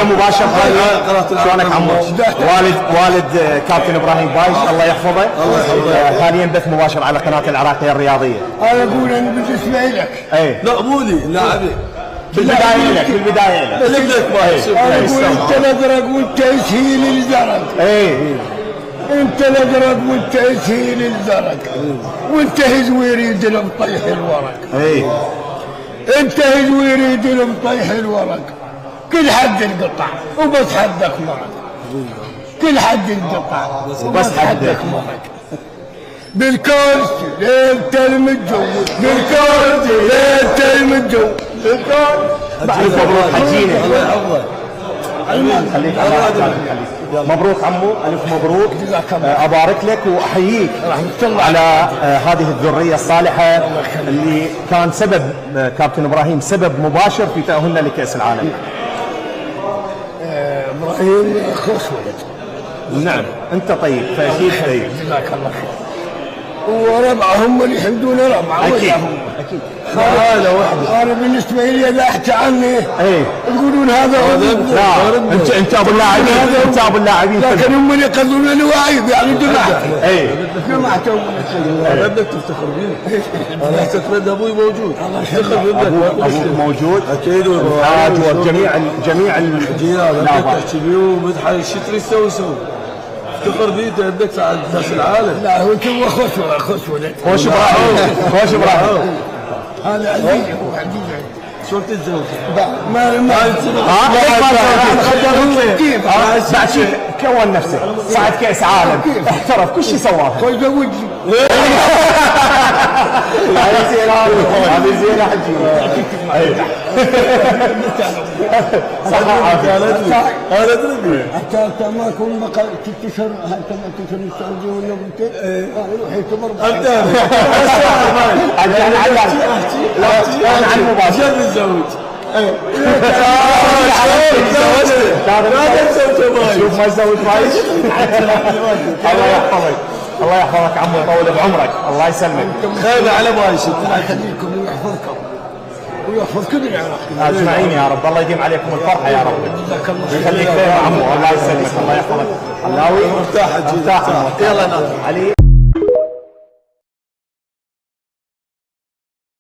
حاليا مباشر. شلونك عمو؟ والد كابتن ابراهيم بايش الله يحفظه. حاليا بث مباشر على قناه العراقيه الرياضيه. انا اقول انا بالنسبه لك. اي لا مو لي لاعبي. بالبدايه لك انا اقول انت الازرق وانت اسهيل الزرق. انت الازرق وانت اسهيل الزرق. وانت هزوير يدل مطيح الورق. انت هزوير يدل مطيح الورق. كل حد القطع وبس حدك مرق. كل حد القطع وبس حدك مرق. بالكرسي ليلة المتجوز. بالكرسي ليلة المتجوز. بالكرسي مبروك حجينا. خليك مبروك عمو، الف مبروك. ابارك لك واحييك على هذه الذريه الصالحه اللي كان سبب كابتن ابراهيم سبب مباشر في تاهلنا لكاس العالم. ابراهيم اخوص ولد. نعم انت طيب فاكيد طيب. جزاك الله خير. وربعه هم اللي يحمدون ربعه. اكيد اكيد. انا بالنسبه لي اذا احكي عني يقولون هذا لا انت ابو اللاعبين. انت ابو اللاعبين لكن هم اللي يقدرون الواعي يعني جماعتي. جماعتي انا بدك تفتخر بيه. انا افتكر ابوي موجود. افتخر ابوك موجود اكيد. جميع الجيران تحكي بيه ومدحت الشتري يسوي افتخر بيه بدك على كاس العالم. لا هو تو خوش ولد. خوش ابراهيم. هذا عزيزي هو عزيزي. شو تتزوج؟ ما كيف بعد شيء كون نفسه صعد كاس عالم احترف كل شيء سواه. خوش زوجي. هذه زينه هذه زينه حجي. هذا تدري حتى ما كون بقى 6 اشهر حتى ما تشهر السعوديه ولا بنتين روح يكبر. انا عن مباشر الزوج. شوف ما يسوي بايش. الله يحفظك الله يحفظك عمو يطول بعمرك الله يسلمك. خير على بايش. الله يخليكم ويحفظكم ويحفظ كل العراق اجمعين يا رب. الله يديم عليكم الفرحه يا رب. جزاك الله يخليك خير عمو الله يسلمك الله يحفظك. علاوي مرتاح. يلا ناصر علي